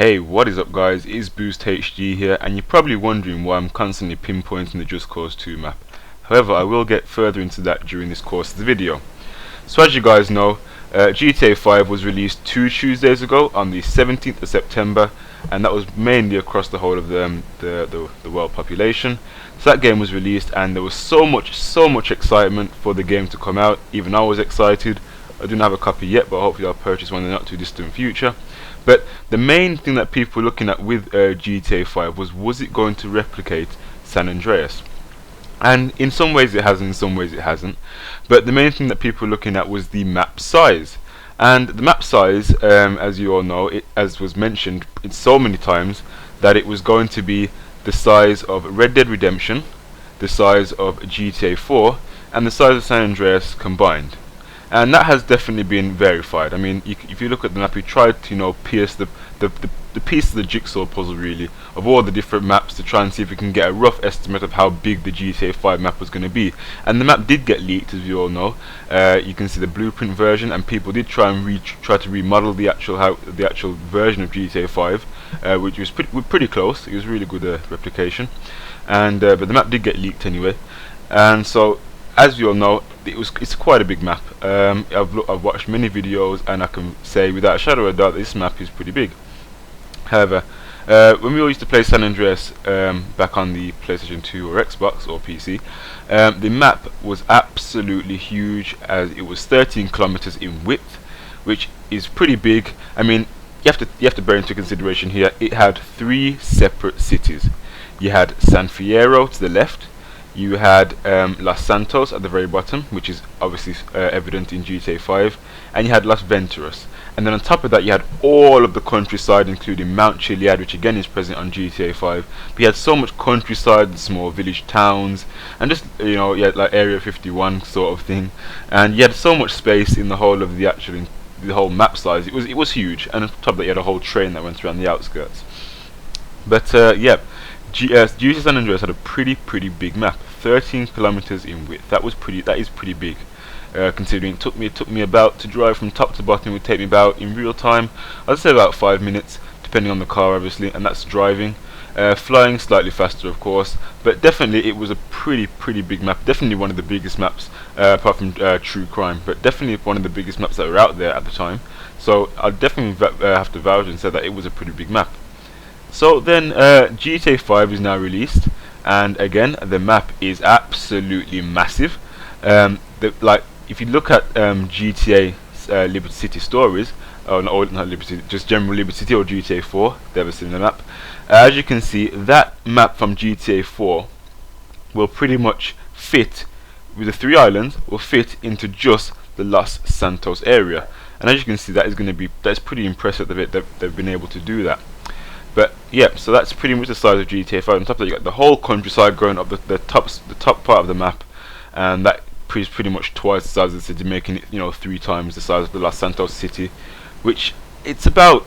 Hey, what is up guys, it's Boost HD here, and you're probably wondering why I'm constantly pinpointing the Just Cause 2 map. However, I will get further into that during this course of the video. So as you guys know, GTA 5 was released 2 Tuesdays ago on the 17th of September, and that was mainly across the whole of the world population. So that game was released, and there was so much excitement for the game to come out. Even I was excited. I don't have a copy yet, but hopefully I'll purchase one in the not too distant future. But the main thing that people were looking at with GTA 5 was it going to replicate San Andreas? And in some ways it has, and in some ways it hasn't. But the main thing that people were looking at was the map size. And the map size, as you all know, as was mentioned so many times, that it was going to be the size of Red Dead Redemption, the size of GTA 4, and the size of San Andreas combined. And that has definitely been verified. I mean, if you look at the map, we tried to pierce the piece of the jigsaw puzzle really of all the different maps to try and see if we can get a rough estimate of how big the GTA 5 map was going to be. And the map did get leaked, as you all know. You can see the blueprint version, and people did try to remodel the actual version of GTA 5, which was pretty close. It was really good replication, and but the map did get leaked anyway. And so, as you all know, it's quite a big map. I've watched many videos, and I can say without a shadow of a doubt this map is pretty big. However, when we all used to play San Andreas back on the PlayStation 2 or Xbox or PC, the map was absolutely huge, as it was 13 kilometers in width, which is pretty big. I mean, you have to bear into consideration here, it had 3 separate cities. You had San Fierro to the left. You had Los Santos at the very bottom, which is obviously evident in GTA 5, and you had Las Venturas. And then on top of that, you had all of the countryside, including Mount Chiliad, which again is present on GTA 5. But you had so much countryside and small village towns, and just you had like Area 51 sort of thing, and you had so much space in the whole of the whole map size. It was huge, and on top of that, you had a whole train that went around the outskirts. But yeah. GTA San Andreas had a pretty big map, 13 kilometers in width. That is pretty big, considering it took me about to drive from top to bottom. It would take me about, in real time, I'd say about 5 minutes, depending on the car obviously, and that's driving. Flying slightly faster, of course, but definitely it was a pretty big map. Definitely one of the biggest maps, apart from True Crime, but definitely one of the biggest maps that were out there at the time. So I'll definitely have to vouch and say that it was a pretty big map. So then GTA 5 is now released, and again the map is absolutely massive. If you look at GTA Liberty City Stories, or not Liberty, just general Liberty City or GTA 4, they have a similar map. As you can see, that map from GTA 4 will pretty much fit, with the 3 islands, will fit into just the Los Santos area. And as you can see, that's pretty impressive that they've been able to do that. But yeah, so that's pretty much the size of GTA 5. On top of that, you got the whole countryside growing up the top part of the map, and that is pretty much twice the size of the city, making it 3 times the size of the Los Santos city, which it's about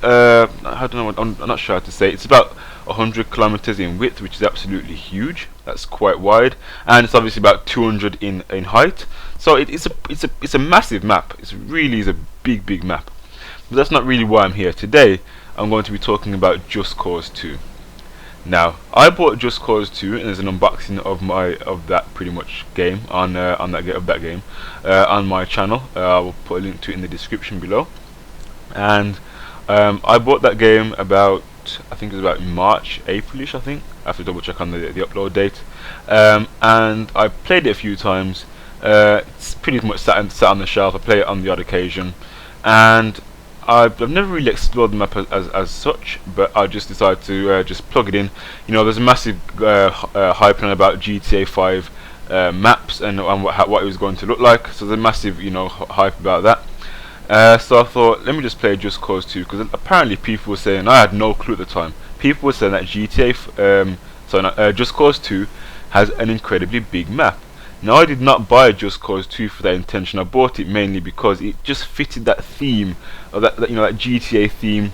I don't know, I'm not sure how to say. It's about 100 kilometers in width, which is absolutely huge. That's quite wide, and it's obviously about 200 in height. So it's a massive map. It really is a big map. But that's not really why I'm here today. I'm going to be talking about Just Cause 2. Now, I bought Just Cause 2, and there's an unboxing of that pretty much game on that game on my channel. I will put a link to it in the description below. And I bought that game about, I think it was about March, Aprilish. I think I have to double check on the upload date. And I played it a few times. It's pretty much sat on the shelf. I play it on the odd occasion, and I've never really explored the map as such, but I just decided to just plug it in. There's a massive hype about GTA 5 maps and what it was going to look like. So there's a massive hype about that. So I thought, let me just play Just Cause 2, because apparently people were saying, I had no clue at the time, people were saying that Just Cause 2 has an incredibly big map. Now, I did not buy Just Cause 2 for that intention. I bought it mainly because it just fitted that theme of that GTA theme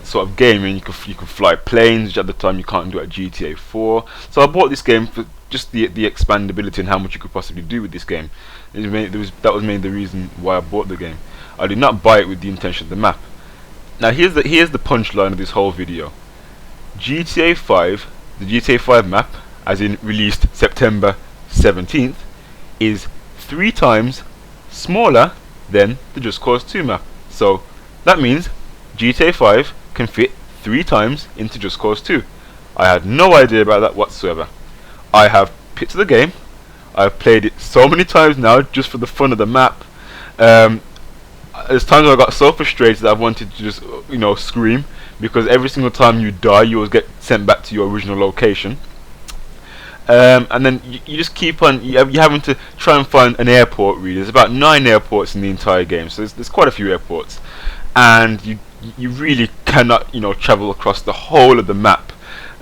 sort of game. And you can fly planes, which at the time you can't do at GTA 4. So I bought this game for just the expandability and how much you could possibly do with this game. That was mainly the reason why I bought the game. I did not buy it with the intention of the map. Now here's the punchline of this whole video. GTA 5, the GTA 5 map, as in released September 17th, is 3 times smaller than the Just Cause 2 map. So that means GTA 5 can fit 3 times into Just Cause 2. I had no idea about that whatsoever. I have picked the game. I've played it so many times now just for the fun of the map. There's times where I got so frustrated that I wanted to just scream, because every single time you die you always get sent back to your original location. And then you just keep on you're having to try and find an airport. Really, there's about 9 airports in the entire game, so there's quite a few airports, and you really cannot travel across the whole of the map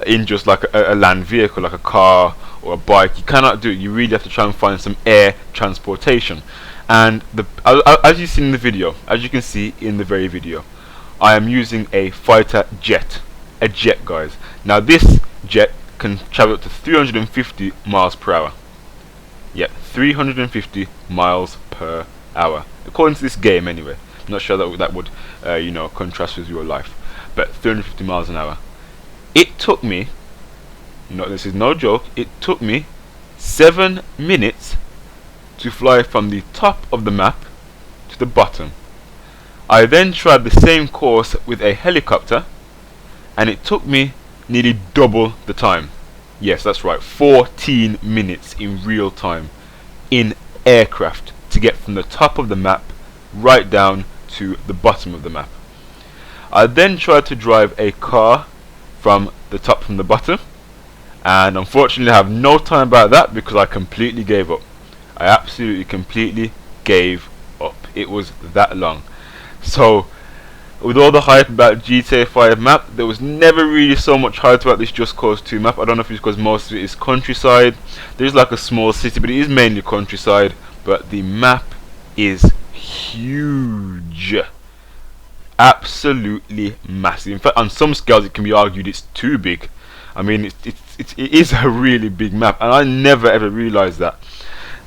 in just like a land vehicle, like a car or a bike. You cannot do it. You really have to try and find some air transportation. And as you've seen in the video, as you can see in the very video, I am using a fighter jet, guys. Now this jet can travel up to 350 miles per hour. Yeah, 350 miles per hour, according to this game anyway. I'm not sure that would contrast with your life, but 350 miles an hour. It took me, this is no joke, it took me 7 minutes to fly from the top of the map to the bottom. I then tried the same course with a helicopter, and it took me nearly double the time. Yes, that's right, 14 minutes in real time in aircraft to get from the top of the map right down to the bottom of the map. I then tried to drive a car from the top from the bottom, and unfortunately I have no time about that because I completely gave up. I absolutely completely gave up. It was that long. So with all the hype about GTA 5 map, there was never really so much hype about this Just Cause 2 map. I don't know if it's because most of it is countryside. There's like a small city, but it is mainly countryside. But the map is huge. Absolutely massive. In fact, on some scales it can be argued it's too big. I mean, it is a really big map, and I never ever realized that.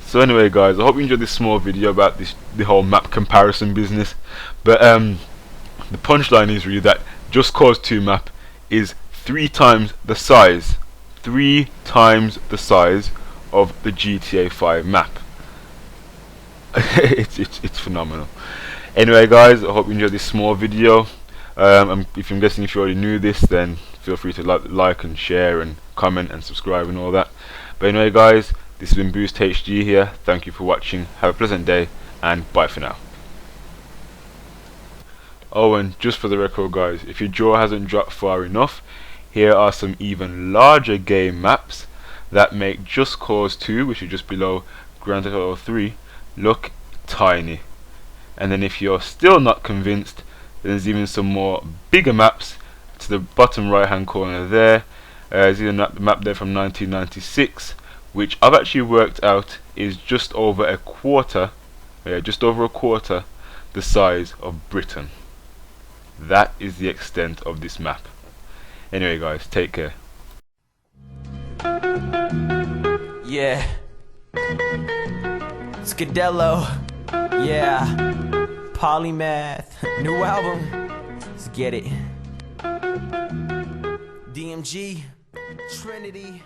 So anyway guys, I hope you enjoyed this small video about the whole map comparison business. But the punchline is really that Just Cause 2 map is 3 times the size. 3 times the size of the GTA 5 map. it's phenomenal. Anyway guys, I hope you enjoyed this small video. If I'm guessing if you already knew this, then feel free to like and share and comment and subscribe and all that. But anyway guys, this has been Boost HD here. Thank you for watching. Have a pleasant day, and bye for now. Oh, and just for the record guys, if your jaw hasn't dropped far enough, here are some even larger game maps that make Just Cause 2, which is just below Grand Theft Auto 3, look tiny. And then if you're still not convinced, then there's even some more bigger maps to the bottom right hand corner there. There's even a map there from 1996, which I've actually worked out is just over a quarter the size of Britain. That is the extent of this map. Anyway guys, take care. Yeah, Scadello. Yeah, Polymath. New album. Let's get it. DMG, Trinity.